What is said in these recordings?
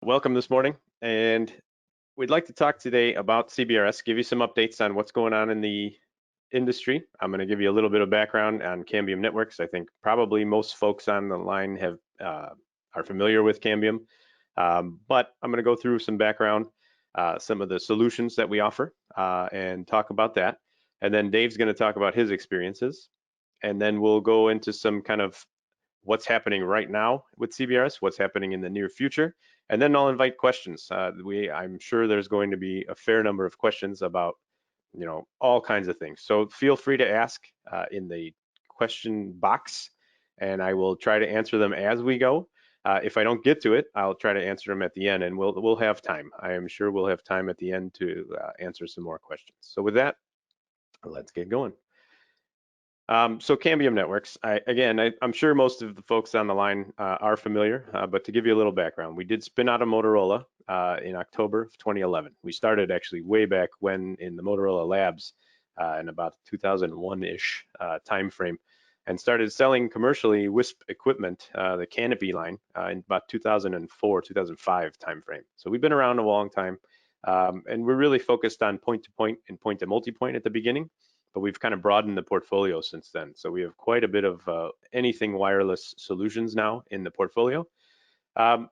Welcome this morning, and we'd like to talk today about CBRS, give you some updates on what's going on in the industry. I'm going to give you a little bit of background on Cambium Networks. I think probably most folks on the line are familiar with Cambium, but I'm going to go through some background, some of the solutions that we offer, and talk about that. And then Dave's going to talk about his experiences, and then we'll go into some kind of what's happening right now with CBRS, what's happening in the near future, and then I'll invite questions. I'm sure there's going to be a fair number of questions about, all kinds of things. So feel free to ask in the question box, and I will try to answer them as we go. If I don't get to it, I'll try to answer them at the end, and we'll have time. I am sure we'll have time at the end to answer some more questions. So with that, let's get going. So Cambium Networks, I'm sure most of the folks on the line are familiar, but to give you a little background, we did spin out of Motorola in October of 2011. We started actually way back when in the Motorola labs in about 2001-ish timeframe, and started selling commercially WISP equipment, the Canopy line, in about 2004, 2005 timeframe. So we've been around a long time, and we're really focused on point-to-point and point-to-multipoint at the beginning, but we've kind of broadened the portfolio since then. So we have quite a bit of anything wireless solutions now in the portfolio. Again,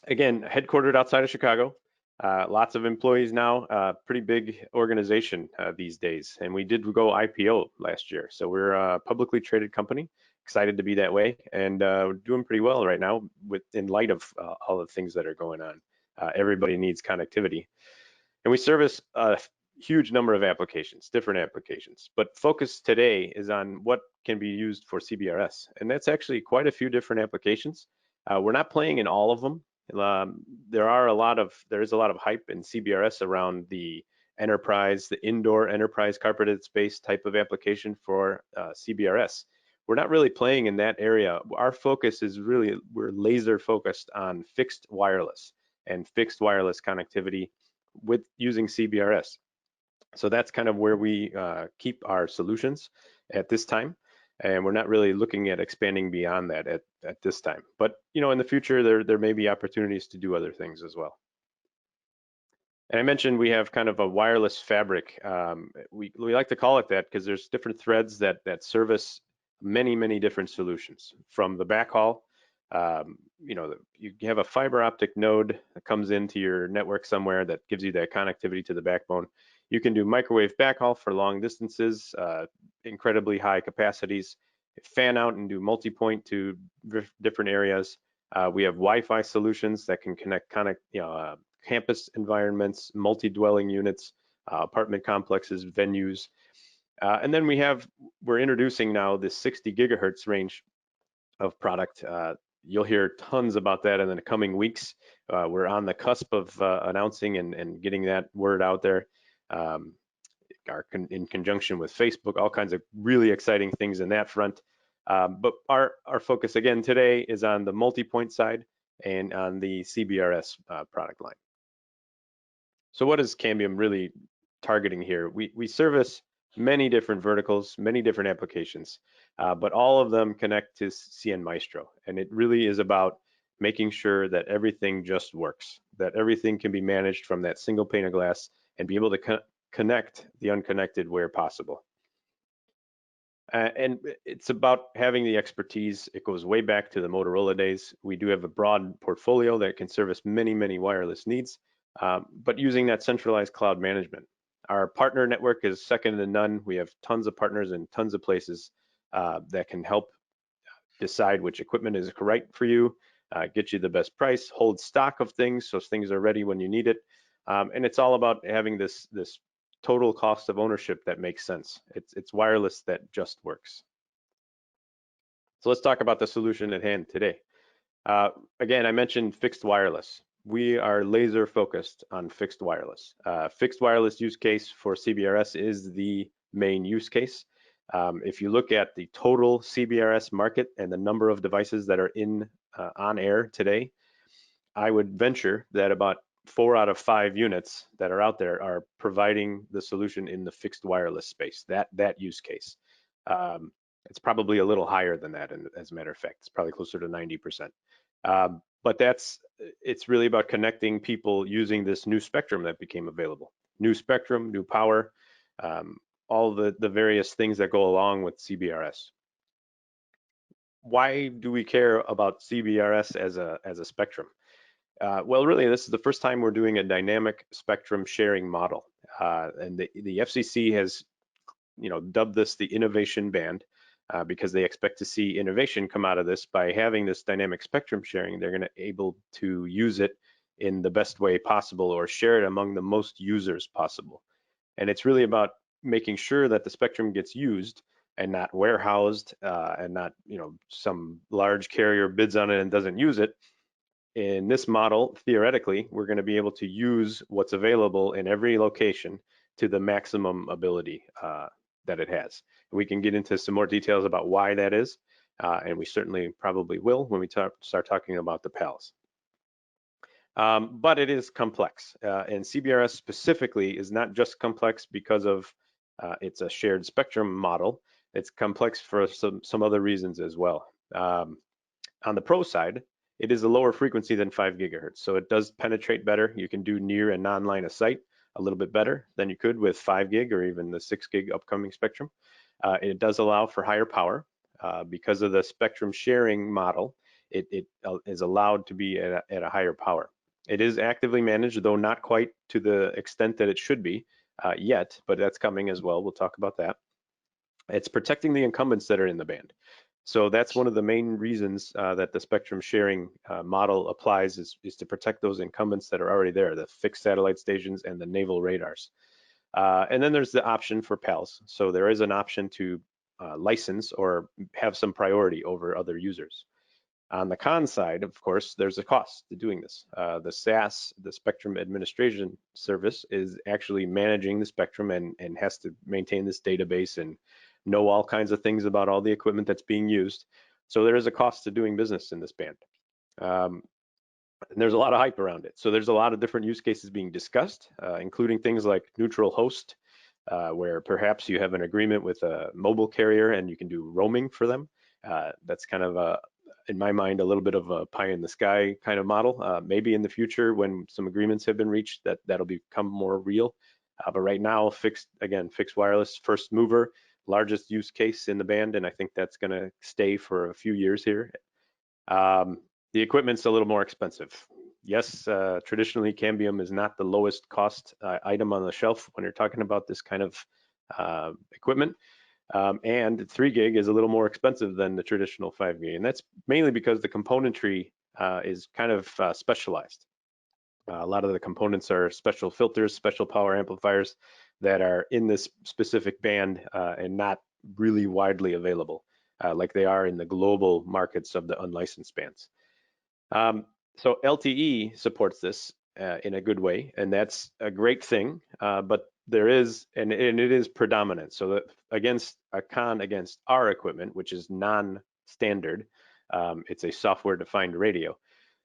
headquartered outside of Chicago, lots of employees now, pretty big organization these days. And we did go IPO last year. So we're a publicly traded company, excited to be that way, and we're doing pretty well right now in light of all the things that are going on. Everybody needs connectivity. And we service a huge number of applications, different applications, but focus today is on what can be used for CBRS. And that's actually quite a few different applications. We're not playing in all of them. There is a lot of hype in CBRS around the enterprise, the indoor enterprise carpeted space type of application for CBRS. We're not really playing in that area. Our focus is we're laser focused on fixed wireless and fixed wireless connectivity with using CBRS. So that's kind of where we keep our solutions at this time, and we're not really looking at expanding beyond that at this time. But in the future, there may be opportunities to do other things as well. And I mentioned we have kind of a wireless fabric. We like to call it that because there's different threads that service many different solutions. From the backhaul, you have a fiber optic node that comes into your network somewhere that gives you that connectivity to the backbone. You can do microwave backhaul for long distances, incredibly high capacities, fan out and do multi-point to different areas. We have Wi-Fi solutions that can connect campus environments, multi-dwelling units, apartment complexes, venues. And then we're introducing now this 60 gigahertz range of product. You'll hear tons about that in the coming weeks. We're on the cusp of announcing and getting that word out there. In conjunction with Facebook, all kinds of really exciting things in that front. But our focus again today is on the multi-point side and on the CBRS product line. So what is Cambium really targeting here? We service many different verticals, many different applications, but all of them connect to CN Maestro. And it really is about making sure that everything just works, that everything can be managed from that single pane of glass and be able to connect the unconnected where possible. And it's about having the expertise. It goes way back to the Motorola days. We do have a broad portfolio that can service many wireless needs, but using that centralized cloud management. Our partner network is second to none. We have tons of partners in tons of places that can help decide which equipment is correct for you, get you the best price, hold stock of things so things are ready when you need it. And it's all about having this total cost of ownership that makes sense. It's wireless that just works. So let's talk about the solution at hand today. Again, I mentioned fixed wireless. We are laser focused on fixed wireless. Fixed wireless use case for CBRS is the main use case. If you look at the total CBRS market and the number of devices that are on air today, I would venture that about 4 out of 5 units that are out there are providing the solution in the fixed wireless space, that use case. It's probably a little higher than that, and as a matter of fact, it's probably closer to 90%. But it's really about connecting people using this new spectrum that became available. New spectrum, new power, all the various things that go along with CBRS. Why do we care about CBRS as a spectrum? Well, really, this is the first time we're doing a dynamic spectrum sharing model, and the FCC has, dubbed this the innovation band because they expect to see innovation come out of this by having this dynamic spectrum sharing. They're going to able to use it in the best way possible or share it among the most users possible. And it's really about making sure that the spectrum gets used and not warehoused and not, some large carrier bids on it and doesn't use it. In this model, theoretically, we're going to be able to use what's available in every location to the maximum ability that it has. We can get into some more details about why that is, and we certainly probably will when we start talking about the PALs. But it is complex, and CBRS specifically is not just complex because of it's a shared spectrum model. It's complex for some other reasons as well. On the pro side, it is a lower frequency than 5 gigahertz, so it does penetrate better. You can do near and non-line of sight a little bit better than you could with 5 gig or even the 6 gig upcoming spectrum. It does allow for higher power because of the spectrum sharing model. It is allowed to be at a higher power. It is actively managed, though not quite to the extent that it should be yet, but that's coming as well. We'll talk about that. It's protecting the incumbents that are in the band. So that's one of the main reasons that the spectrum sharing model applies is to protect those incumbents that are already there, the fixed satellite stations and the naval radars. And then there's the option for PALs. So there is an option to license or have some priority over other users. On the con side, of course, there's a cost to doing this. The SAS, the Spectrum Administration Service, is actually managing the spectrum and has to maintain this database and know all kinds of things about all the equipment that's being used. So there is a cost to doing business in this band. And there's a lot of hype around it. So there's a lot of different use cases being discussed, including things like neutral host, where perhaps you have an agreement with a mobile carrier and you can do roaming for them. That's kind of in my mind, a little bit of a pie in the sky kind of model. Maybe in the future, when some agreements have been reached, that'll become more real. But right now, fixed wireless, first mover, largest use case in the band, and I think that's going to stay for a few years here. The equipment's a little more expensive. Yes, traditionally Cambium is not the lowest cost item on the shelf when you're talking about this kind of equipment. And 3 gig is a little more expensive than the traditional 5 gig, and that's mainly because the componentry is kind of specialized. A lot of the components are special filters, special power amplifiers that are in this specific band and not really widely available like they are in the global markets of the unlicensed bands. So LTE supports this in a good way, and that's a great thing, but there is, and it is predominant. So that against our equipment, which is non-standard, it's a software-defined radio.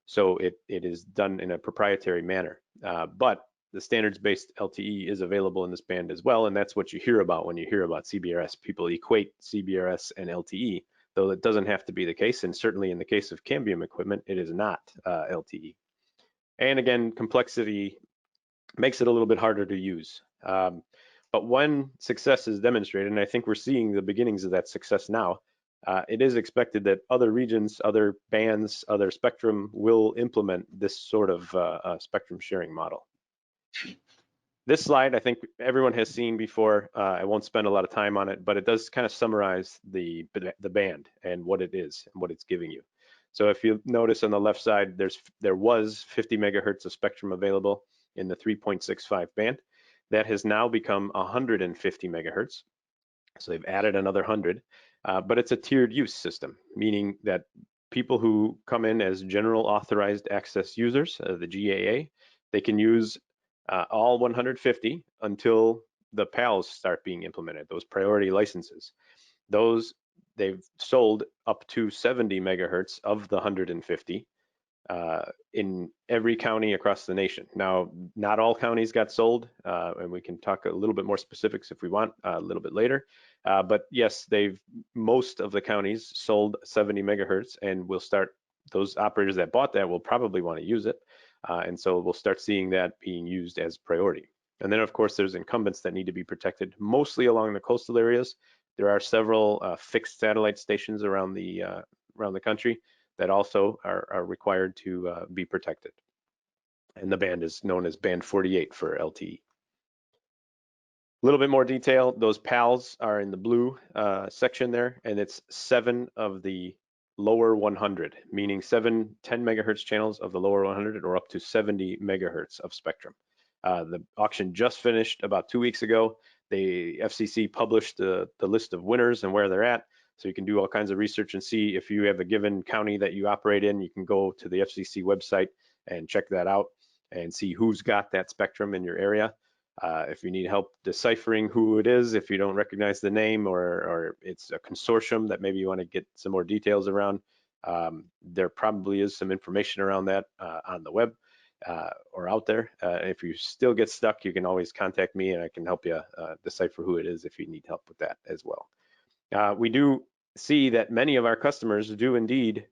So it is done in a proprietary manner. But the standards-based LTE is available in this band as well, and that's what you hear about when you hear about CBRS. People equate CBRS and LTE, though it doesn't have to be the case, and certainly in the case of Cambium equipment, it is not LTE. And again, complexity makes it a little bit harder to use. But when success is demonstrated, and I think we're seeing the beginnings of that success now, it is expected that other regions, other bands, other spectrum will implement this sort of spectrum sharing model. This slide, I think everyone has seen before. I won't spend a lot of time on it, but it does kind of summarize the band and what it is and what it's giving you. So if you notice on the left side, there was 50 megahertz of spectrum available in the 3.65 band. That has now become 150 megahertz. So they've added another 100, but it's a tiered use system, meaning that people who come in as general authorized access users, the GAA, they can use all 150 until the PALs start being implemented, those priority licenses. Those they've sold up to 70 megahertz of the 150 in every county across the nation. Now, not all counties got sold, and we can talk a little bit more specifics if we want a little bit later. But yes, most of the counties sold 70 megahertz and will start those operators that bought that will probably want to use it. And so we'll start seeing that being used as priority. And then of course there's incumbents that need to be protected, mostly along the coastal areas. There are several fixed satellite stations around the country that also are required to be protected. And the band is known as band 48 for LTE. A little bit more detail, those PALs are in the blue section there, and it's 7 of the lower 100, meaning 7 10 megahertz channels of the lower 100 or up to 70 megahertz of spectrum. The auction just finished about 2 weeks ago. The FCC published the list of winners and where they're at, so you can do all kinds of research and see if you have a given county that you operate in. You can go to the FCC website and check that out and see who's got that spectrum in your area. If you need help deciphering who it is, if you don't recognize the name, or it's a consortium that maybe you want to get some more details around, there probably is some information around that on the web or out there. If you still get stuck, you can always contact me and I can help you decipher who it is if you need help with that as well. We do see that many of our customers do indeed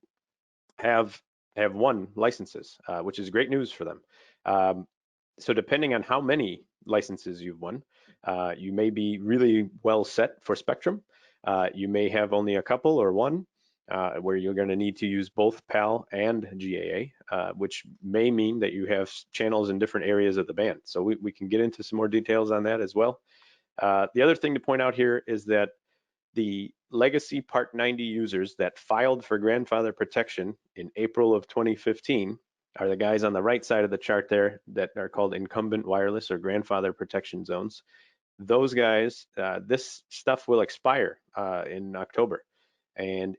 have won licenses, which is great news for them. So depending on how many licenses you've won, you may be really well set for spectrum. You may have only a couple or one where you're going to need to use both PAL and GAA, which may mean that you have channels in different areas of the band. So we can get into some more details on that as well. The other thing to point out here is that the legacy Part 90 users that filed for grandfather protection in April of 2015 are the guys on the right side of the chart there that are called incumbent wireless or grandfather protection zones. Those guys, this stuff will expire in October, and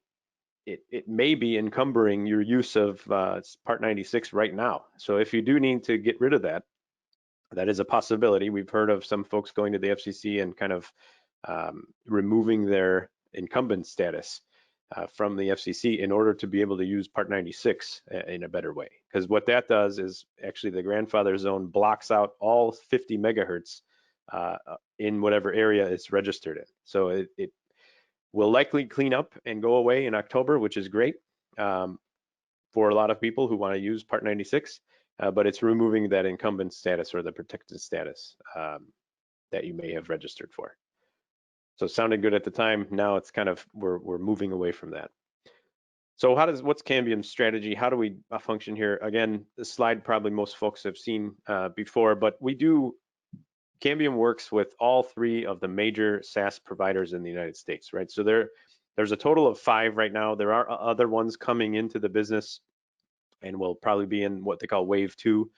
it may be encumbering your use of Part 96 right now. So if you do need to get rid of that, that is a possibility. We've heard of some folks going to the FCC and kind of removing their incumbent status from the FCC in order to be able to use Part 96 in a better way. Because what that does is actually the grandfather zone blocks out all 50 megahertz in whatever area it's registered in. So it will likely clean up and go away in October, which is great for a lot of people who want to use Part 96, but it's removing that incumbent status or the protected status that you may have registered for. So it sounded good at the time. Now it's kind of, we're moving away from that. So what's Cambium's strategy? How do we function here? Again, the slide probably most folks have seen before, but Cambium works with all 3 of the major SaaS providers in the United States, right? So there's a total of 5 right now. There are other ones coming into the business and will probably be in what they call wave 2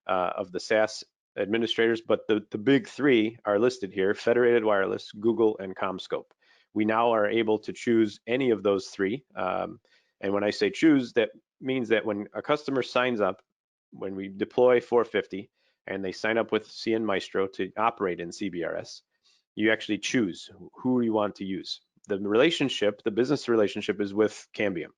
of the SaaS administrators, but the big 3 are listed here: Federated Wireless, Google, and CommScope. We now are able to choose any of those 3. And when I say choose, that means that when a customer signs up, when we deploy 450 and they sign up with CN Maestro to operate in CBRS, you actually choose who you want to use. The business relationship is with Cambium.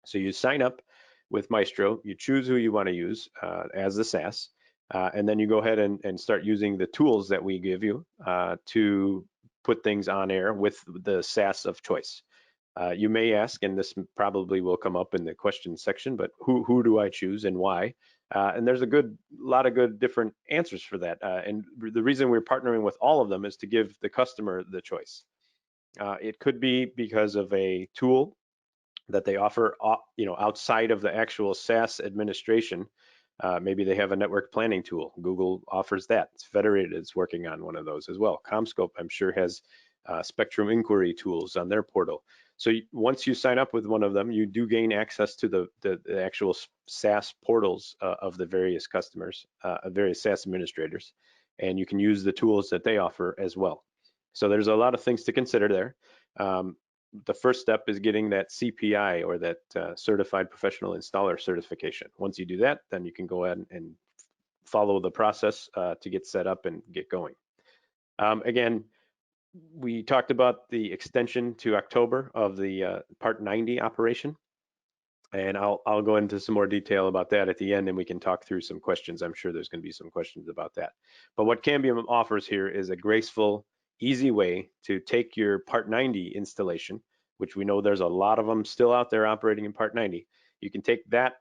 So you sign up with Maestro, you choose who you want to use as the SaaS, and then you go ahead and start using the tools that we give you to put things on air with the SaaS of choice. You may ask, and this probably will come up in the question section, but who do I choose and why? And there's a lot of good different answers for that. And the reason we're partnering with all of them is to give the customer the choice. It could be because of a tool that they offer, outside of the actual SaaS administration. Maybe they have a network planning tool. Google offers that. Federated is working on one of those as well. CommScope, I'm sure, has spectrum inquiry tools on their portal. So once you sign up with one of them, you do gain access to the actual SaaS portals of the various customers, various SaaS administrators, and you can use the tools that they offer as well. So there's a lot of things to consider there. The first step is getting that CPI, or that Certified Professional Installer certification. Once you do that, then you can go ahead and follow the process to get set up and get going. Again, we talked about the extension to October of the Part 90 operation, and I'll go into some more detail about that at the end, and we can talk through some questions. I'm sure there's going to be some questions about that. But what Cambium offers here is a graceful, easy way to take your Part 90 installation, which we know there's a lot of them still out there operating in Part 90, you can take that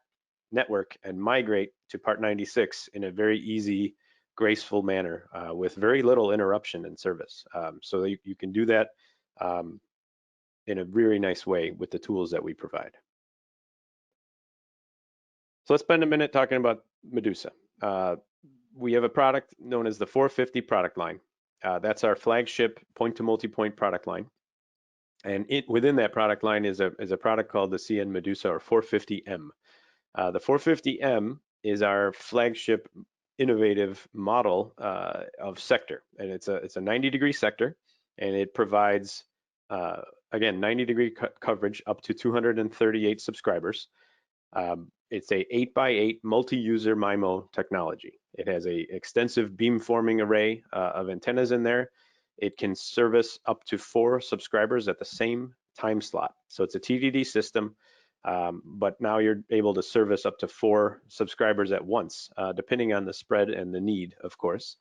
network and migrate to Part 96 in a very easy, graceful manner with very little interruption in service. So you can do that in a very nice way with the tools that we provide. So let's spend a minute talking about Medusa. We have a product known as the 450 product line. That's our flagship point-to-multipoint product line. And within that product line is a product called the CN Medusa, or 450M. The 450M is our flagship innovative model of sector, and it's a 90-degree sector, and it provides again 90-degree coverage up to 238 subscribers. It's a 8x8 multi-user MIMO technology. It has a extensive beamforming array of antennas in there. It can service up to 4 subscribers at the same time slot. So it's a TDD system, but now you're able to service up to 4 subscribers at once, depending on the spread and the need, of course.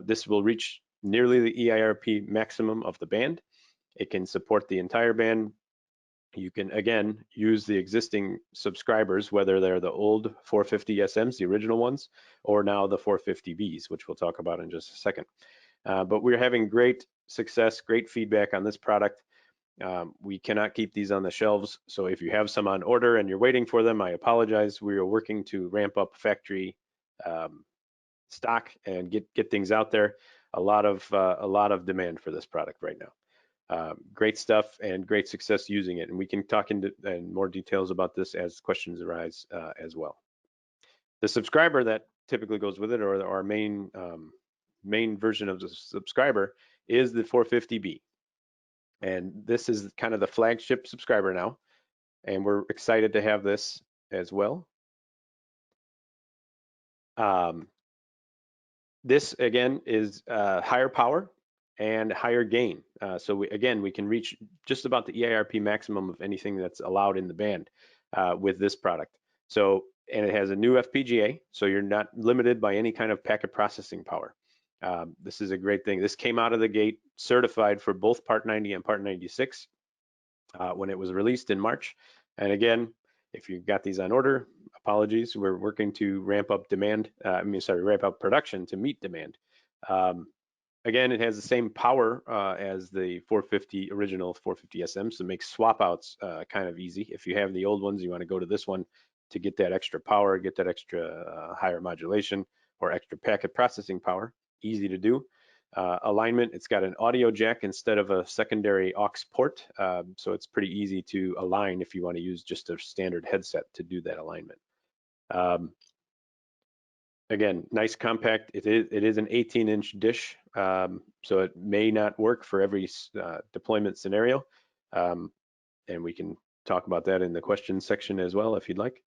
This will reach nearly the EIRP maximum of the band. It can support the entire band. You can, again, use the existing subscribers, whether they're the old 450 SMs, the original ones, or now the 450Bs, which we'll talk about in just a second. But we're having great success, great feedback on this product. We cannot keep these on the shelves, so if you have some on order and you're waiting for them, I apologize. We are working to ramp up factory stock and get things out there. A lot of demand for this product right now. Great stuff and great success using it, and we can talk in more details about this as questions arise as well. The subscriber that typically goes with it, or our main version of the subscriber, is the 450B, and this is kind of the flagship subscriber now, and we're excited to have this as well. This again is higher power and higher gain. So we can reach just about the EIRP maximum of anything that's allowed in the band with this product. So, and it has a new FPGA, so you're not limited by any kind of packet processing power. This is a great thing. This came out of the gate certified for both Part 90 and Part 96 when it was released in March. And again, if you got these on order, apologies, we're working to ramp up ramp up production to meet demand. Again, it has the same power as the original 450 SM, so it makes swap outs kind of easy. If you have the old ones, you want to go to this one to get that extra power, get that extra higher modulation or extra packet processing power. Easy to do. Alignment, it's got an audio jack instead of a secondary aux port, so it's pretty easy to align if you want to use just a standard headset to do that alignment. Again, nice compact. It is an 18-inch dish, so it may not work for every deployment scenario, and we can talk about that in the questions section as well if you'd like.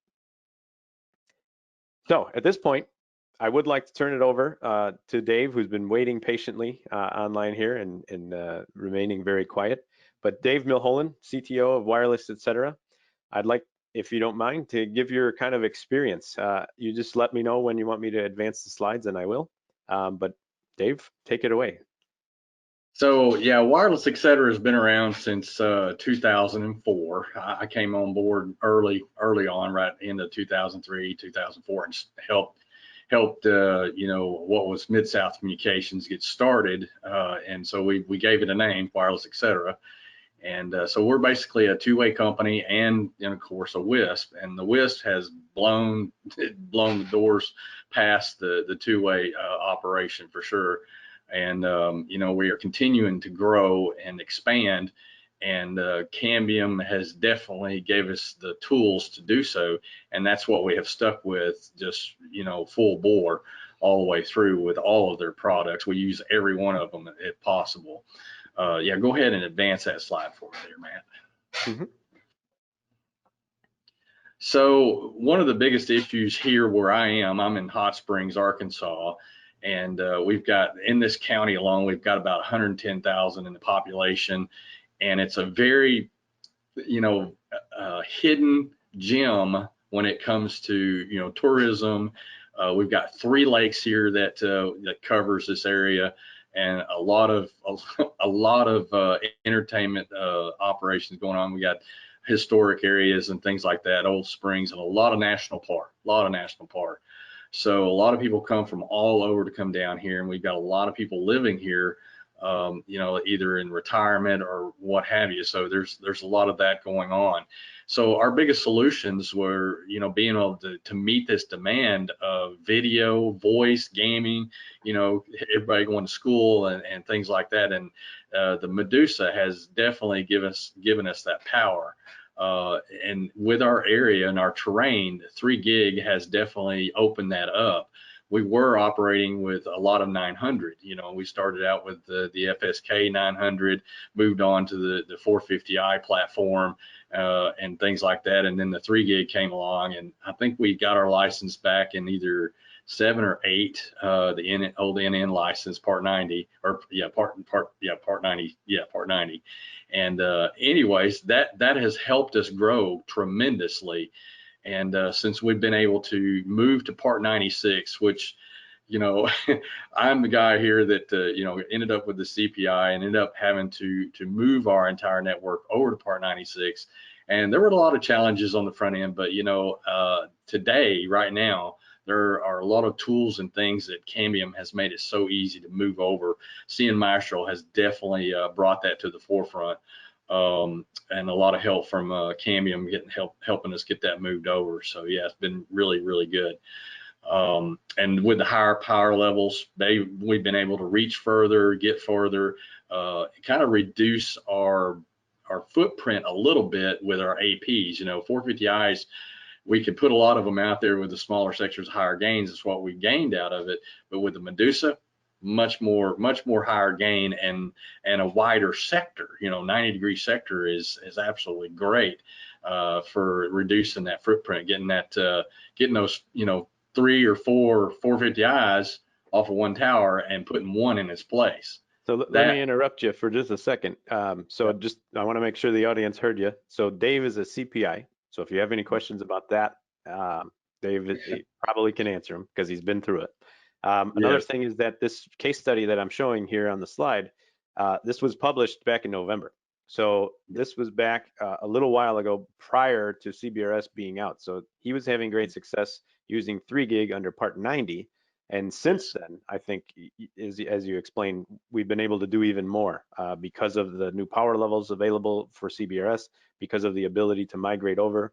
So at this point, I would like to turn it over to Dave, who's been waiting patiently online here and remaining very quiet. But Dave Milholen, CTO of Wireless, etc. I'd like, if you don't mind, to give your kind of experience. You just let me know when you want me to advance the slides and I will. But Dave, take it away. So yeah, Wireless, etc. has been around since 2004. I came on board early on, right into 2003, 2004, and helped what was Mid-South Communications get started. And so we gave it a name, Wireless, etc. And so we're basically a two-way company, and of course a WISP, and the WISP has blown the doors past the two-way operation for sure. And we are continuing to grow and expand, and Cambium has definitely gave us the tools to do so, and that's what we have stuck with, just full bore all the way through with all of their products. We use every one of them if possible. Yeah, go ahead and advance that slide for me there, Matt. Mm-hmm. So one of the biggest issues here where I'm in Hot Springs, Arkansas, and we've got, in this county alone, we've got about 110,000 in the population, and it's a very, hidden gem when it comes to, tourism. We've got 3 lakes here that covers this area, and a lot of entertainment operations going on. We got historic areas and things like that, Old Springs, and a lot of national park, So a lot of people come from all over to come down here, and we've got a lot of people living here, you know, either in retirement or what have you. So there's a lot of that going on. So our biggest solutions were, you know, being able to meet this demand of video, voice, gaming, you know, everybody going to school and things like that. And the Medusa has definitely given us that power. And with our area and our terrain, 3 gig has definitely opened that up. We were operating with a lot of 900. You know, we started out with the FSK 900, moved on to the 450i platform and things like that. And then the 3 gig came along, and I think we got our license back in either 7 or 8, the old NN license, Part 90, or Part 90. And anyways, that has helped us grow tremendously. And since we've been able to move to Part 96, which, you know, I'm the guy here that, you know, ended up with the CPI and ended up having to move our entire network over to Part 96. And there were a lot of challenges on the front end, but, you know, today, right now, there are a lot of tools and things that Cambium has made it so easy to move over. Seeing Maestro has definitely brought that to the forefront. And a lot of help from Cambium helping us get that moved over. So yeah, it's been really, really good. And with the higher power levels, we've been able to reach further, get further, kind of reduce our footprint a little bit with our APs. You know, 450Is, we could put a lot of them out there with the smaller sectors, higher gains. That's what we gained out of it. But with the Medusa, much more higher gain and a wider sector. You know, 90-degree sector is absolutely great for reducing that footprint, getting those, you know, 3 or 4 450Is off of one tower and putting one in its place. So let me interrupt you for just a second. I want to make sure the audience heard you. So Dave is a CPI. So if you have any questions about that, Dave probably can answer them because he's been through it. Another thing is that this case study that I'm showing here on the slide, this was published back in November. So this was back a little while ago prior to CBRS being out. So he was having great success using 3 gig under Part 90. And since then, I think, as you explained, we've been able to do even more because of the new power levels available for CBRS, because of the ability to migrate over.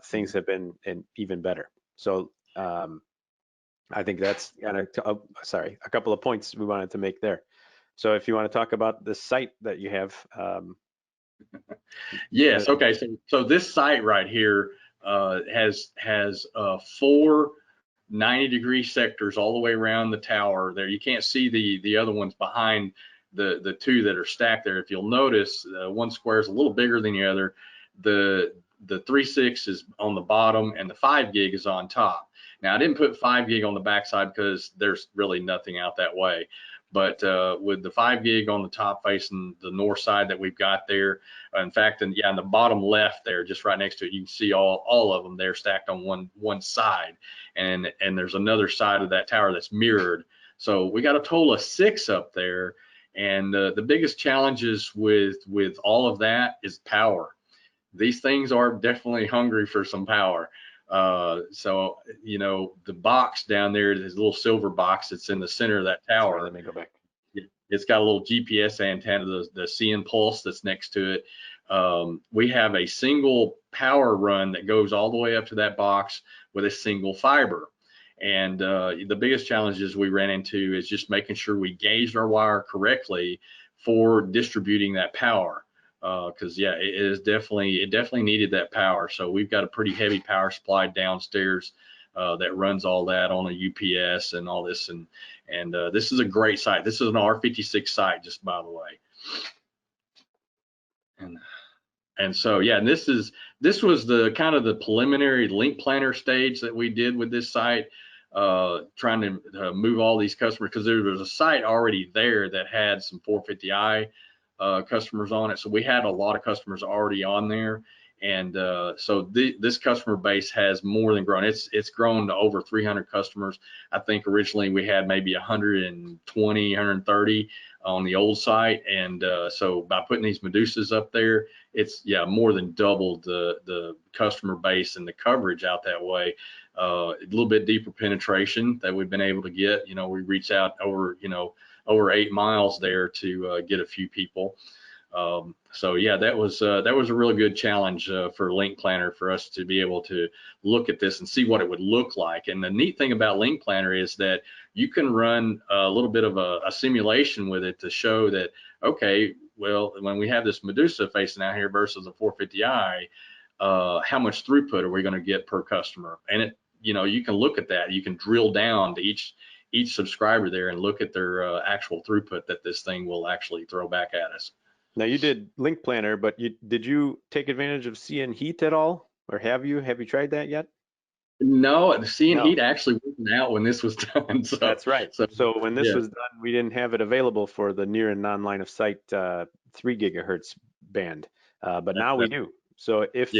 Things have been even better. So I think that's kind of, a couple of points we wanted to make there. So if you want to talk about the site that you have. Yes, okay, so this site right here has 4 90-degree sectors all the way around the tower there. You can't see the other ones behind the 2 that are stacked there. If you'll notice, one square is a little bigger than the other. The 3.6 is on the bottom and the 5 gig is on top. Now, I didn't put 5 gig on the backside because there's really nothing out that way. But with the 5 gig on the top facing the north side that we've got there, in fact, in the bottom left there, just right next to it, you can see all of them there stacked on one side, and there's another side of that tower that's mirrored. So we got a total of 6 up there, and the biggest challenges with all of that is power. These things are definitely hungry for some power. So, you know, the box down there, this little silver box that's in the center of that tower. Sorry, let me go back. It's got a little GPS antenna, the CN Pulse that's next to it. We have a single power run that goes all the way up to that box with a single fiber. And the biggest challenges we ran into is just making sure we gauged our wire correctly for distributing that power. Because it definitely needed that power. So we've got a pretty heavy power supply downstairs that runs all that on a UPS and all this, and this is a great site. This is an R56 site, just by the way. And so and this was the kind of the preliminary link planner stage that we did with this site, trying to move all these customers, because there was a site already there that had some 450i customers on it. So we had a lot of customers already on there, And so this customer base has more than grown. It's grown to over 300 customers. I think originally we had maybe 120, 130 on the old site, and so by putting these Medusas up there, it's more than doubled the customer base and the coverage out that way. A little bit deeper penetration that we've been able to get. We reach out over 8 miles there to get a few people. So yeah, that was a really good challenge for Link Planner, for us to be able to look at this and see what it would look like. And the neat thing about Link Planner is that you can run a little bit of a simulation with it to show that, okay, well, when we have this Medusa facing out here versus a 450i, how much throughput are we going to get per customer? And you can look at that. You can drill down to each subscriber there and look at their actual throughput that this thing will actually throw back at us. Now, you did Link Planner, but did you take advantage of CN Heat at all, or have you tried that yet? No, the CN No. Heat actually wasn't out when this was done. So that's right. So when this was done, we didn't have it available for the near and non-line of sight 3 gigahertz band, but now we do. So if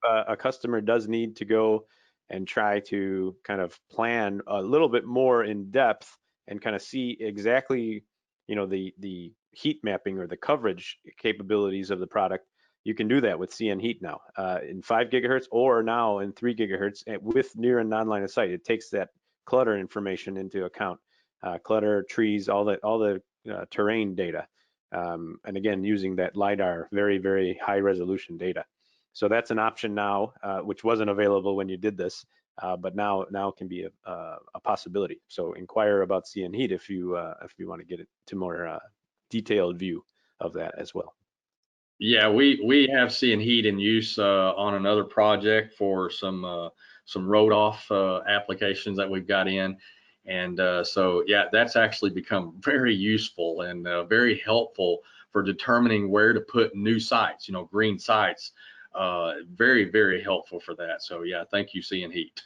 a customer does need to go and try to kind of plan a little bit more in depth and kind of see exactly, the heat mapping or the coverage capabilities of the product, you can do that with CN Heat now in 5 gigahertz or now in 3 gigahertz with near and non-line of sight. It takes that clutter information into account, clutter, trees, all the terrain data, and again using that LiDAR, very, very high resolution data. So that's an option now, which wasn't available when you did this, but now can be a possibility. So inquire about CN Heat if you want to get it to more detailed view of that as well. Yeah, we have CN Heat in use on another project for some road off applications that we've got in, and so yeah, that's actually become very useful and very helpful for determining where to put new sites, green sites. Very, very helpful for that. So yeah, thank you, CN Heat.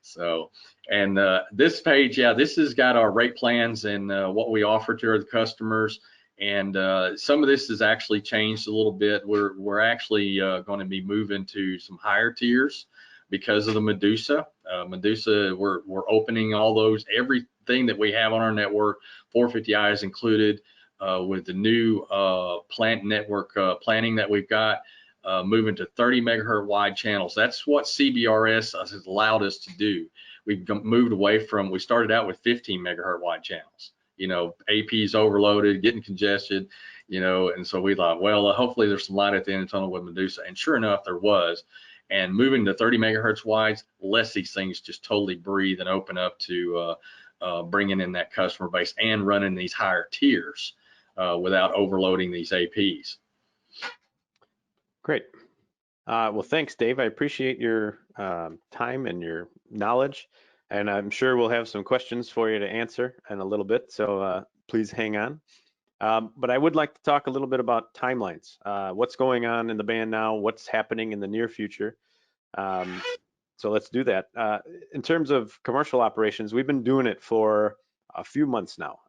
So, and this page, this has got our rate plans and what we offer to our customers. And some of this has actually changed a little bit. We're actually going to be moving to some higher tiers because of the Medusa. Medusa, we're opening all those, everything that we have on our network, 450i is included with the new plant network planning that we've got. Moving to 30 megahertz wide channels. That's what CBRS has allowed us to do. We've moved away from, we started out with 15 megahertz wide channels. AP's overloaded, getting congested, and so we thought, well, hopefully there's some light at the end of the tunnel with Medusa. And sure enough, there was. And moving to 30 megahertz wides lets these things just totally breathe and open up to bringing in that customer base and running these higher tiers without overloading these APs. Great. Well, thanks, Dave. I appreciate your time and your knowledge, and I'm sure we'll have some questions for you to answer in a little bit, so please hang on. But I would like to talk a little bit about timelines. What's going on in the band now? What's happening in the near future? So let's do that. In terms of commercial operations, we've been doing it for a few months now.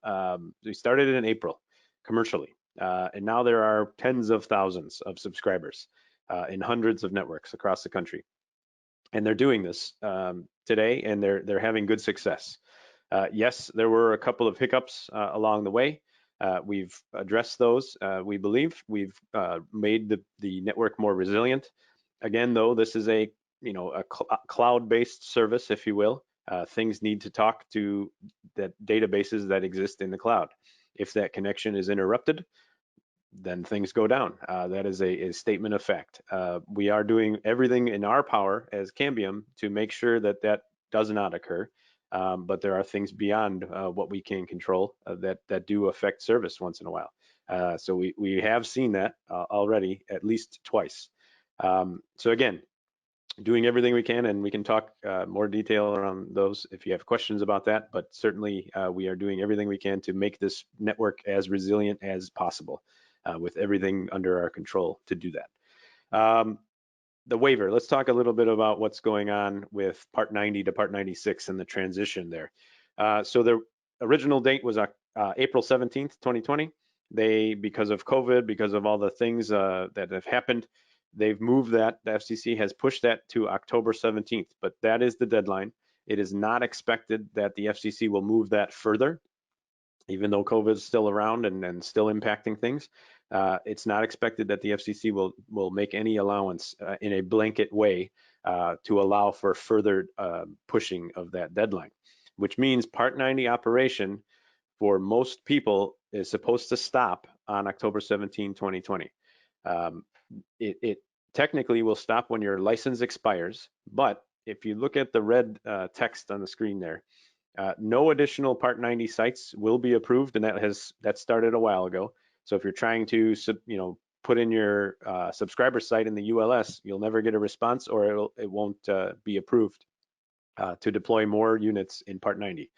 We started it in April commercially, and now there are tens of thousands of subscribers in hundreds of networks across the country. And they're doing this today, and they're having good success. Yes, there were a couple of hiccups along the way. We've addressed those. We believe we've made the network more resilient. Again, though, this is a cloud-based service, if you will. Things need to talk to the databases that exist in the cloud. If that connection is interrupted, then things go down. That is a statement of fact. We are doing everything in our power as Cambium to make sure that that does not occur. But there are things beyond what we can control that do affect service once in a while. So we have seen that already at least twice. So again, doing everything we can, and we can talk more detail around those if you have questions about that, but certainly we are doing everything we can to make this network as resilient as possible with everything under our control to do that. The waiver, let's talk a little bit about what's going on with Part 90 to Part 96 and the transition there. So the original date was April 17th, 2020. Because of COVID, because of all the things that have happened, they've moved that, the FCC has pushed that to October 17th, but that is the deadline. It is not expected that the FCC will move that further, even though COVID is still around and still impacting things. It's not expected that the FCC will make any allowance in a blanket way to allow for further pushing of that deadline, which means Part 90 operation for most people is supposed to stop on October 17, 2020. It technically will stop when your license expires, but if you look at the red text on the screen there, no additional Part 90 sites will be approved, and that started a while ago. So if you're trying to put in your subscriber site in the ULS, you'll never get a response, or it won't be approved to deploy more units in Part 90.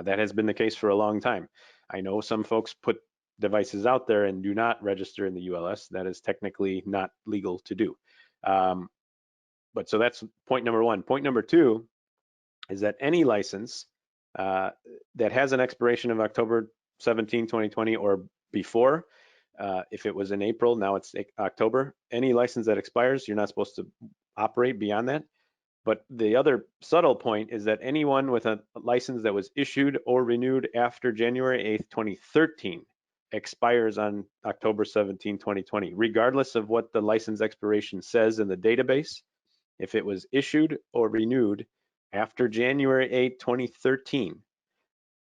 That has been the case for a long time. I know some folks put devices out there and do not register in the ULS. That is technically not legal to do. But so that's point number one. Point number two is that any license that has an expiration of October 17, 2020 or before, if it was in April, now it's October, any license that expires, you're not supposed to operate beyond that. But the other subtle point is that anyone with a license that was issued or renewed after January 8th, 2013 expires on October 17, 2020, regardless of what the license expiration says in the database. If it was issued or renewed after January 8, 2013,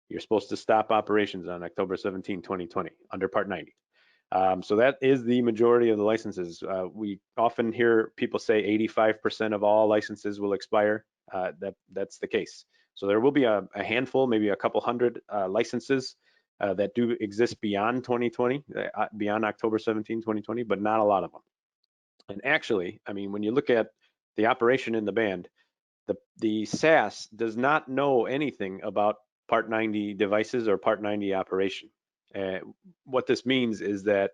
you're supposed to stop operations on October 17, 2020 under Part 90. So that is the majority of the licenses. We often hear people say 85% of all licenses will expire. That's the case. So there will be a handful, maybe a couple hundred licenses that do exist beyond 2020, beyond October 17, 2020, but not a lot of them. And actually, I mean, when you look at the operation in the band, the SAS does not know anything about Part 90 devices or Part 90 operation. What this means is that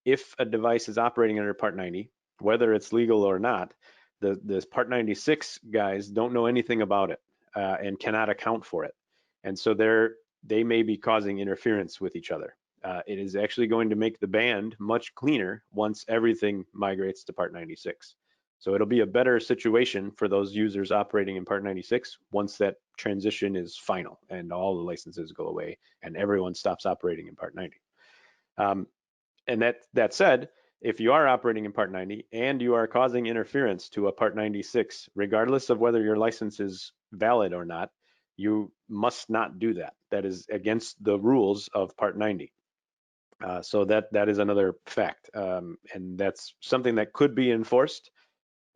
if a device is operating under Part 90, whether it's legal or not, the Part 96 guys don't know anything about it and cannot account for it. And so they may be causing interference with each other. It is actually going to make the band much cleaner once everything migrates to Part 96. So it'll be a better situation for those users operating in Part 96 once that transition is final and all the licenses go away and everyone stops operating in Part 90. And that said, if you are operating in Part 90 and you are causing interference to a Part 96, regardless of whether your license is valid or not, you must not do that. That is against the rules of Part 90. So that is another fact, and that's something that could be enforced.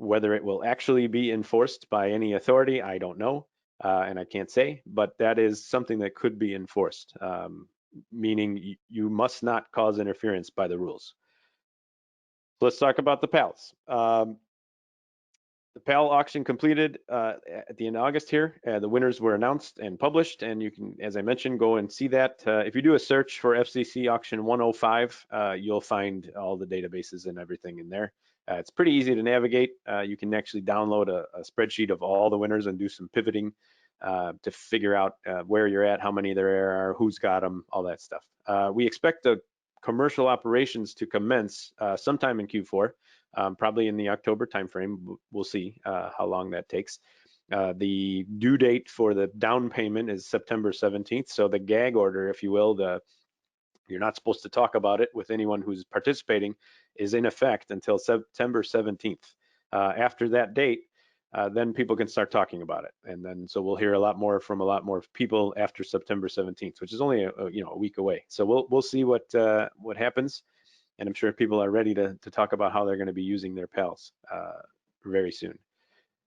Whether it will actually be enforced by any authority, I don't know, and I can't say, but that is something that could be enforced, meaning you must not cause interference by the rules. So let's talk about the PALs. The PAL auction completed at the end of August here. The winners were announced and published, and you can, as I mentioned, go and see that. If you do a search for FCC Auction 105, you'll find all the databases and everything in there. It's pretty easy to navigate. You can actually download a spreadsheet of all the winners and do some pivoting to figure out where you're at, how many there are, who's got them, all that stuff. We expect the commercial operations to commence sometime in Q4, probably in the October timeframe. We'll see how long that takes. The due date for the down payment is September 17th. So the gag order, if you will, you're not supposed to talk about it with anyone who's participating, is in effect until September 17th. After that date, then people can start talking about it. And then so we'll hear a lot more from a lot more people after September 17th, which is only a week away. So we'll see what happens. And I'm sure people are ready to talk about how they're going to be using their PALs very soon.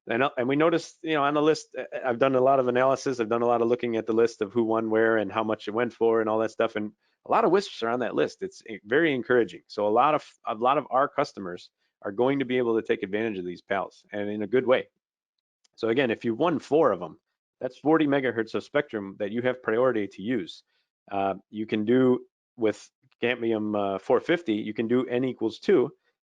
And we noticed, on the list, I've done a lot of analysis. I've done a lot of looking at the list of who won where and how much it went for and all that stuff. And a lot of WISPs are on that list. It's very encouraging. So a lot of our customers are going to be able to take advantage of these PALs, and in a good way. So again, if you won 4 of them, that's 40 megahertz of spectrum that you have priority to use. You can do with Cambium 450, you can do N equals 2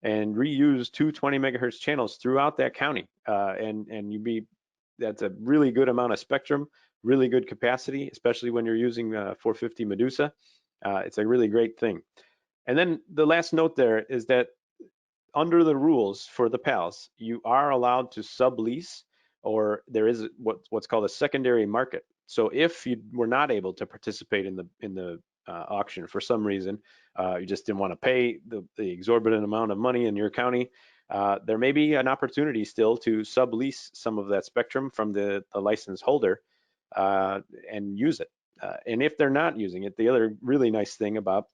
and reuse 2 20 megahertz channels throughout that county. That's a really good amount of spectrum, really good capacity, especially when you're using 450 Medusa. It's a really great thing. And then the last note there is that under the rules for the PALs, you are allowed to sublease, or there is what's called a secondary market. So if you were not able to participate in the auction for some reason, you just didn't want to pay the exorbitant amount of money in your county, there may be an opportunity still to sublease some of that spectrum from the license holder and use it. And if they're not using it, the other really nice thing about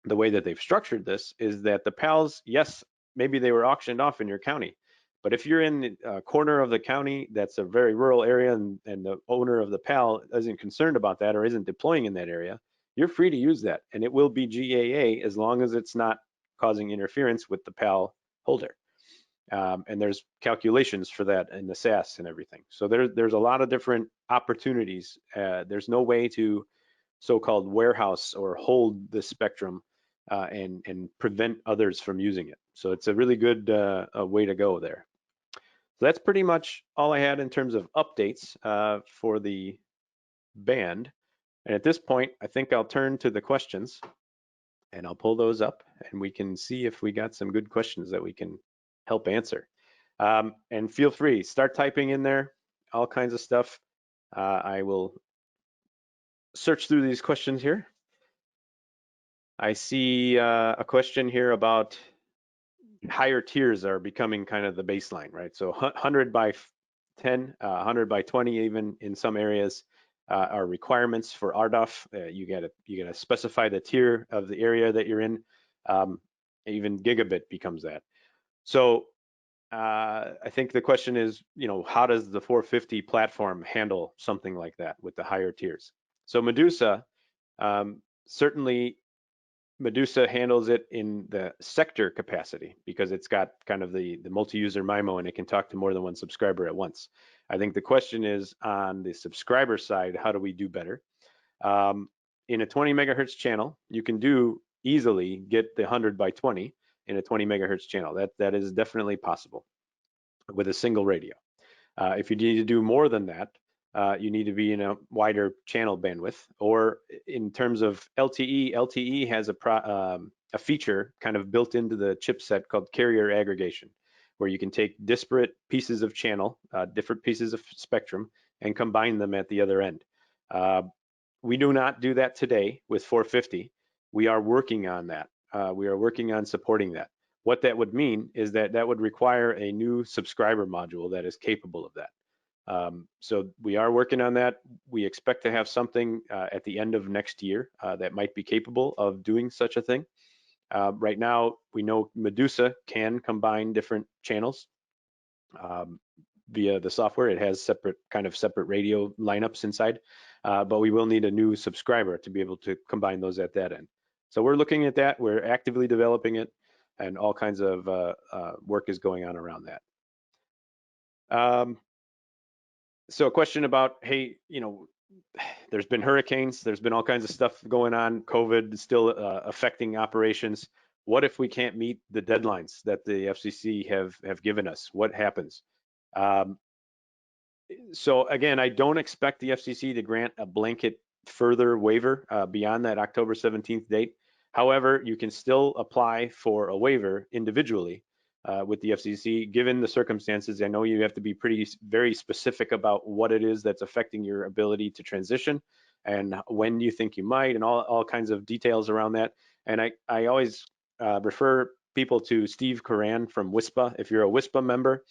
the way that they've structured this is that the PALs, yes, maybe they were auctioned off in your county, but if you're in a corner of the county that's a very rural area and the owner of the PAL isn't concerned about that or isn't deploying in that area, you're free to use that, and it will be GAA as long as it's not causing interference with the PAL holder. And there's calculations for that in the SAS and everything. So there's a lot of different opportunities. There's no way to so-called warehouse or hold the spectrum and prevent others from using it. So it's a really good way to go there. So that's pretty much all I had in terms of updates for the band. And at this point, I think I'll turn to the questions and I'll pull those up and we can see if we got some good questions that we can help answer. And feel free, start typing in there, all kinds of stuff. I will search through these questions here. I see a question here about higher tiers are becoming kind of the baseline, right? So 100 by 10, 100 by 20 even in some areas are requirements for RDOF. You gotta specify the tier of the area that you're in. Even gigabit becomes that. So I think the question is, how does the 450 platform handle something like that with the higher tiers? So Medusa, certainly Medusa handles it in the sector capacity because it's got kind of the multi-user MIMO and it can talk to more than one subscriber at once. I think the question is on the subscriber side, how do we do better? In a 20 megahertz channel, you can easily get the 100 by 20 in a 20 megahertz channel. That is definitely possible with a single radio. If you need to do more than that, you need to be in a wider channel bandwidth. Or in terms of LTE, LTE has a feature kind of built into the chipset called carrier aggregation, where you can take disparate pieces of channel, different pieces of spectrum, and combine them at the other end. We do not do that today with 450. We are working on that. We are working on supporting that. What that would mean is that would require a new subscriber module that is capable of that. So we are working on that. We expect to have something at the end of next year that might be capable of doing such a thing. Right now, we know Medusa can combine different channels via the software. It has separate radio lineups inside, but we will need a new subscriber to be able to combine those at that end. So we're looking at that. We're actively developing it, and all kinds of work is going on around that. So a question about, hey, there's been hurricanes, there's been all kinds of stuff going on, COVID is still affecting operations. What if we can't meet the deadlines that the FCC have given us? What happens? So again, I don't expect the FCC to grant a blanket further waiver beyond that October 17th date. However, you can still apply for a waiver individually with the FCC, given the circumstances. I know you have to be very specific about what it is that's affecting your ability to transition and when you think you might, and all kinds of details around that. And I always refer people to Steve Coran from WISPA. If you're a WISPA member,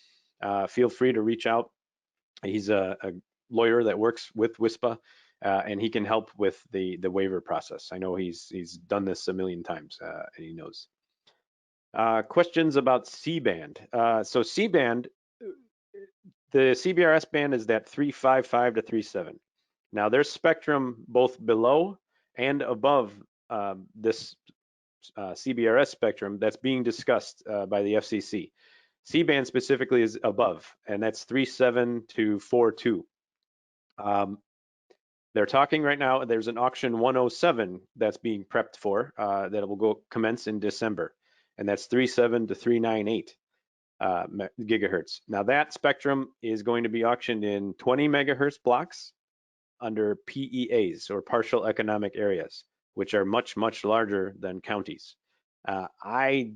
feel free to reach out. He's a lawyer that works with WISPA, and he can help with the waiver process. I know he's done this a million times, and he knows. Questions about C-band. So C-band, the CBRS band is that 355 to 37. Now there's spectrum both below and above this CBRS spectrum that's being discussed by the FCC. C-band specifically is above, and that's 37 to 42. They're talking right now, there's an auction 107 that's being prepped for that will commence in December, and that's 37 to 398 gigahertz. Now that spectrum is going to be auctioned in 20 megahertz blocks under PEAs, or partial economic areas, which are much, much larger than counties. I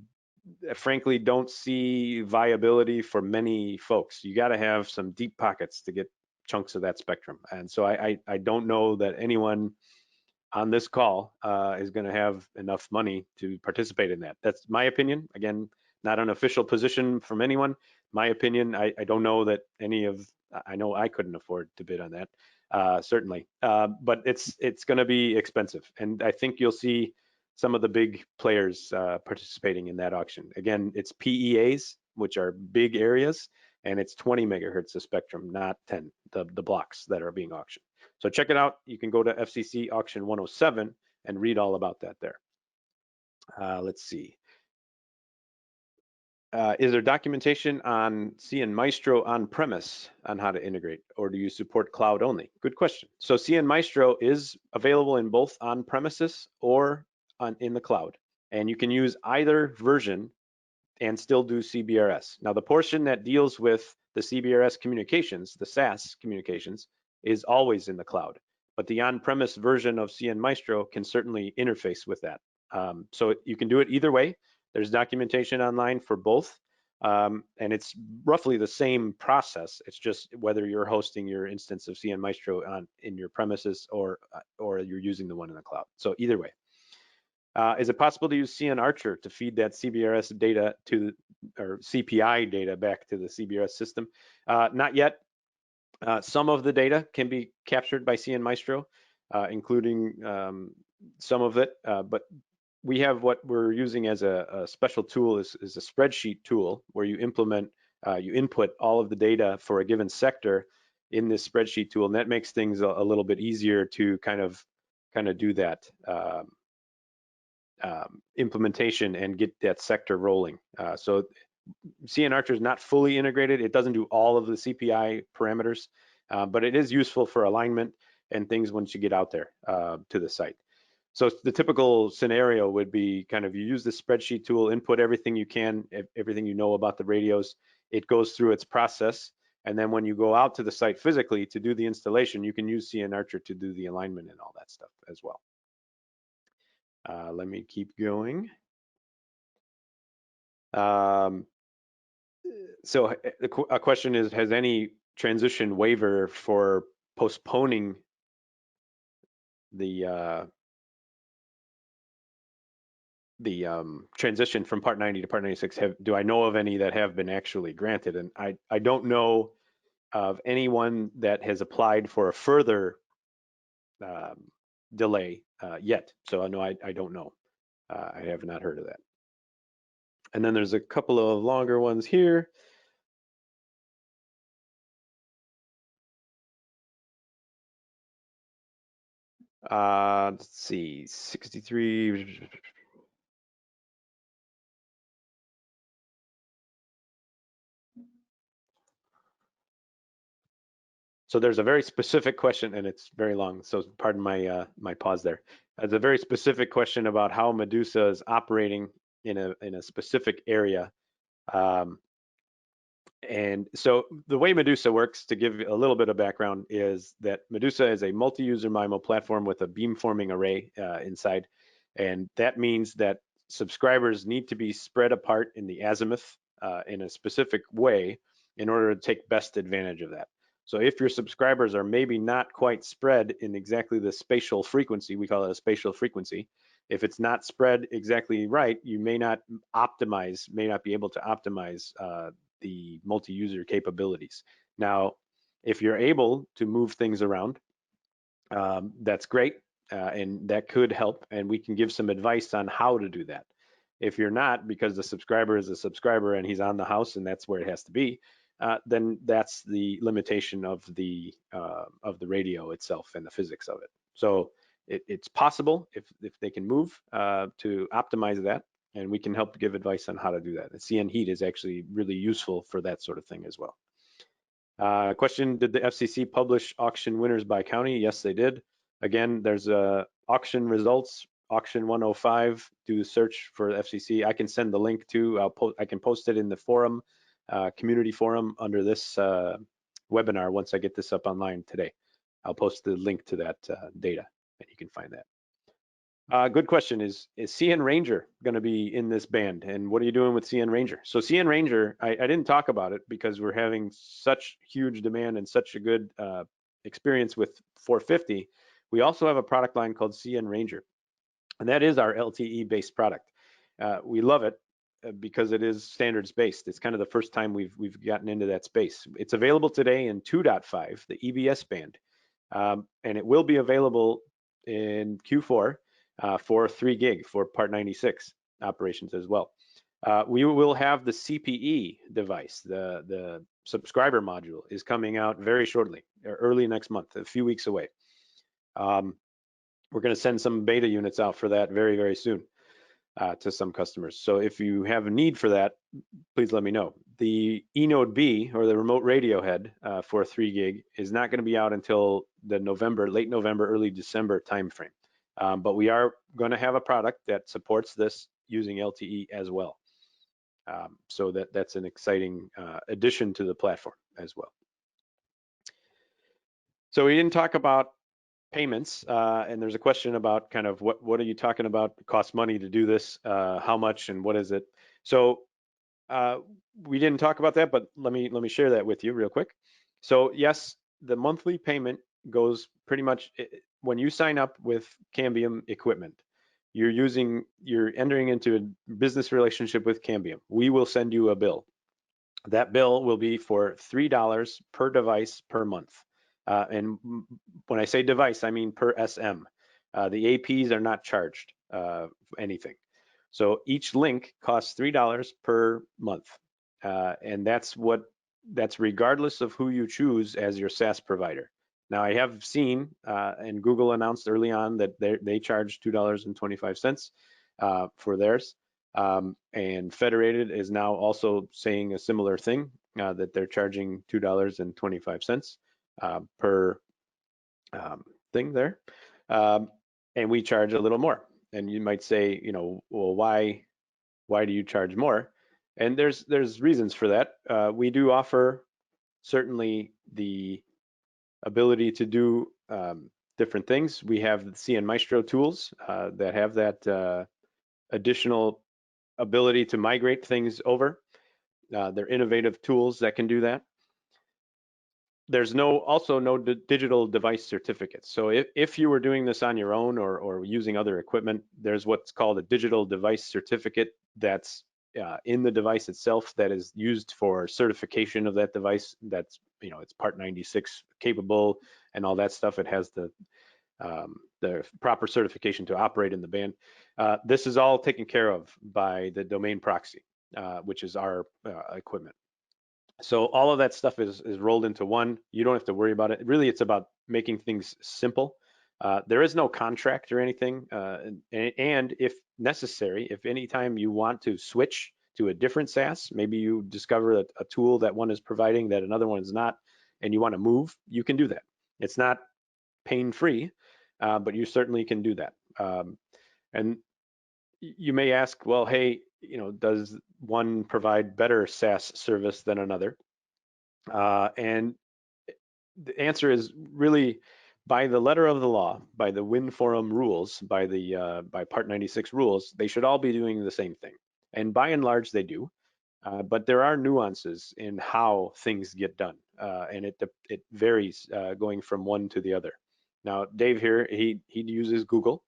frankly don't see viability for many folks. You got to have some deep pockets to get chunks of that spectrum. And so I don't know that anyone on this call is going to have enough money to participate in that. That's my opinion. Again, not an official position from anyone. My opinion, I don't know that any of, I know I couldn't afford to bid on that, certainly. But it's going to be expensive. And I think you'll see some of the big players participating in that auction. Again, it's PEAs, which are big areas, and it's 20 megahertz of spectrum, not 10, the blocks that are being auctioned. So check it out. You can go to FCC Auction 107 and read all about that there. Let's see. Is there documentation on CN Maestro on-premise on how to integrate, or do you support cloud only? Good question. So CN Maestro is available in both on-premises or in the cloud, and you can use either version and still do CBRS. Now, the portion that deals with the CBRS communications, the SAS communications, is always in the cloud, but the on-premise version of CN Maestro can certainly interface with that. So you can do it either way. There's documentation online for both, and it's roughly the same process. It's just whether you're hosting your instance of CN Maestro in your premises or you're using the one in the cloud. So either way. Is it possible to use CNRanger to feed that CBRS data to, or CPI data back to the CBRS system? Not yet. Some of the data can be captured by CN Maestro, including some of it, but we have what we're using as a special tool is a spreadsheet tool where you you input all of the data for a given sector in this spreadsheet tool, and that makes things a little bit easier to kind of do that implementation and get that sector rolling. So CNRanger is not fully integrated. It doesn't do all of the CPI parameters, but it is useful for alignment and things once you get out there to the site. So the typical scenario would be kind of you use the spreadsheet tool, input everything you can, everything you know about the radios. It goes through its process. And then when you go out to the site physically to do the installation, you can use CNRanger to do the alignment and all that stuff as well. Let me keep going. So a question is, has any transition waiver for postponing the transition from Part 90 to Part 96, do I know of any that have been actually granted? And I don't know of anyone that has applied for a further delay yet. So no, I don't know. I have not heard of that. And then there's a couple of longer ones here. Let's see, 63. So there's a very specific question, and it's very long, so pardon my my pause there. There's a very specific question about how Medusa is operating in a specific area. And so the way Medusa works, to give a little bit of background, is that Medusa is a multi-user MIMO platform with a beamforming array inside. And that means that subscribers need to be spread apart in the azimuth in a specific way in order to take best advantage of that. So if your subscribers are maybe not quite spread in exactly the spatial frequency, we call it a spatial frequency, if it's not spread exactly right, you may not be able to optimize the multi-user capabilities. Now, if you're able to move things around, that's great, and that could help, and we can give some advice on how to do that. If you're not, because the subscriber is a subscriber and he's on the house and that's where it has to be, then that's the limitation of the radio itself and the physics of it. So it's possible if they can move to optimize that, and we can help give advice on how to do that. The CN Heat is actually really useful for that sort of thing as well. Question, did the FCC publish auction winners by county? Yes, they did. Again, there's auction results, auction 105, do the search for FCC. I can send the link to, I can post it in the forum, community forum under this webinar once I get this up online today. I'll post the link to that data and you can find that. Good question. Is CNRanger going to be in this band? And what are you doing with CNRanger? So CNRanger, I didn't talk about it because we're having such huge demand and such a good experience with 450. We also have a product line called CNRanger, and that is our LTE-based product. We love it because it is standards-based. It's kind of the first time we've gotten into that space. It's available today in 2.5, the EBS band, and it will be available in Q4 for 3 gig for Part 96 operations as well. We will have the CPE device, the subscriber module is coming out very shortly, early next month, a few weeks away. We're going to send some beta units out for that very, very soon to some customers. So if you have a need for that, please let me know. The eNode B, or the remote radio head for 3 gig, is not going to be out until the late November, early December timeframe. But we are going to have a product that supports this using LTE as well. So that's an exciting addition to the platform as well. So we didn't talk about payments, and there's a question about kind of what are you talking about? It costs money to do this, how much and what is it? So we didn't talk about that, but let me share that with you real quick. So yes, the monthly payment goes pretty much when you sign up with Cambium equipment. You're entering into a business relationship with Cambium. We will send you a bill. That bill will be for $3 per device per month. And when I say device, I mean per SM. The APs are not charged anything. So each link costs $3 per month. And that's regardless of who you choose as your SaaS provider. Now I have seen, and Google announced early on that they charge $2.25 for theirs. And Federated is now also saying a similar thing, that they're charging $2.25 per thing there. And we charge a little more. And you might say, well, why do you charge more? And there's reasons for that. We do offer certainly the ability to do different things. We have the CN Maestro tools that have that additional ability to migrate things over. They're innovative tools that can do that. There's also no digital device certificates. So if you were doing this on your own or using other equipment, there's what's called a digital device certificate that's in the device itself that is used for certification of that device. That's, it's Part 96 capable and all that stuff. It has the proper certification to operate in the band. This is all taken care of by the domain proxy, which is our equipment. So all of that stuff is rolled into one. You don't have to worry about it. Really, it's about making things simple. There is no contract or anything. And if necessary, if anytime you want to switch to a different SaaS, maybe you discover a tool that one is providing that another one is not, and you want to move, you can do that. It's not pain-free, but you certainly can do that. And you may ask, well, hey, does one provide better SaaS service than another? And the answer is really, by the letter of the law, by the Win Forum rules, by Part 96 rules, they should all be doing the same thing. And by and large, they do. But there are nuances in how things get done, and it varies going from one to the other. Now, Dave here, he uses Google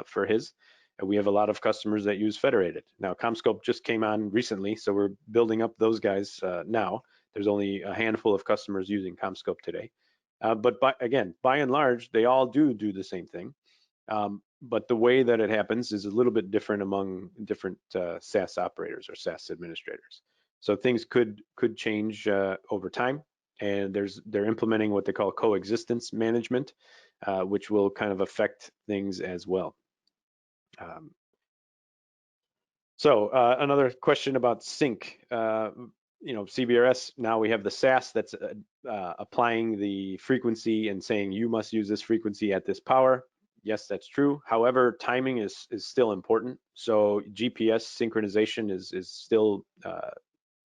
for his. And we have a lot of customers that use Federated. Now, CommScope just came on recently, so we're building up those guys now. There's only a handful of customers using CommScope today. But by and large, they all do the same thing. But the way that it happens is a little bit different among different SaaS operators or SaaS administrators. So things could change over time. And they're implementing what they call coexistence management, which will kind of affect things as well. So another question about sync. CBRS, now we have the SaaS that's applying the frequency and saying you must use this frequency at this power. Yes, that's true. However, timing is still important. So GPS synchronization is still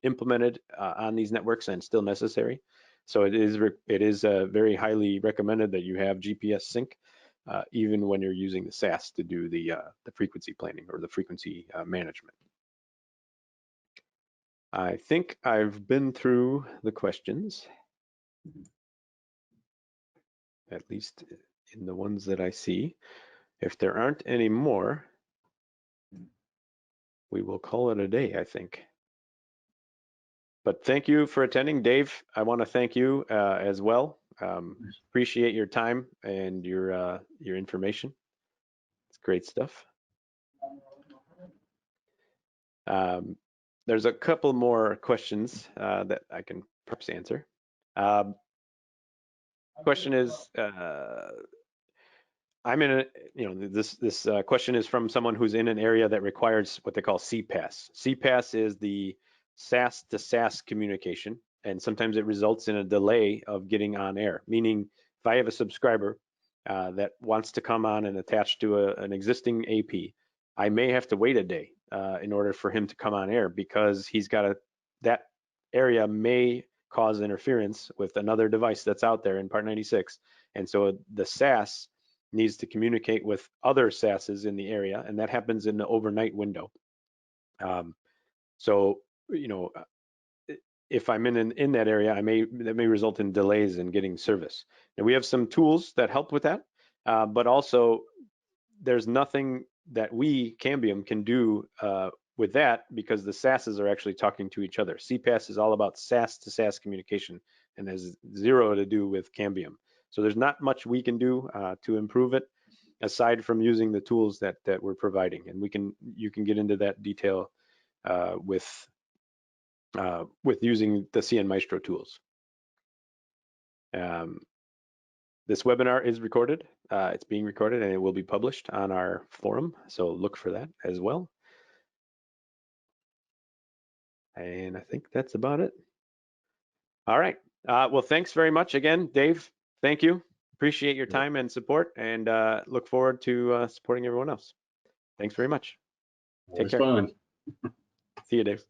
implemented on these networks and still necessary. So it is very highly recommended that you have GPS sync. even when you're using the SAS to do the frequency planning or the frequency management. I think I've been through the questions, at least in the ones that I see. If there aren't any more, we will call it a day, I think. But thank you for attending, Dave. I want to thank you as well. Appreciate your time and your information. It's great stuff. There's a couple more questions that I can perhaps answer. Question is, I'm in a, this question is from someone who's in an area that requires what they call CPass. CPass is the SAS to SAS communication, and sometimes it results in a delay of getting on air. Meaning, if I have a subscriber that wants to come on and attach to an existing AP, I may have to wait a day in order for him to come on air, because he's got that area may cause interference with another device that's out there in Part 96, and so the SAS needs to communicate with other SASs in the area, and that happens in the overnight window. So, if I'm in that area, that may result in delays in getting service. And we have some tools that help with that, but also there's nothing that we, Cambium, can do with that, because the SASs are actually talking to each other. CPass is all about SAS to SAS communication and has zero to do with Cambium. So there's not much we can do to improve it, aside from using the tools that we're providing. And you can get into that detail with using the CN Maestro tools. This webinar is recorded. It's being recorded and it will be published on our forum. So look for that as well. And I think that's about it. All right. Well, thanks very much again, Dave. Thank you. Appreciate your time and support, and look forward to supporting everyone else. Thanks very much. Take care. Fun. See you, Dave.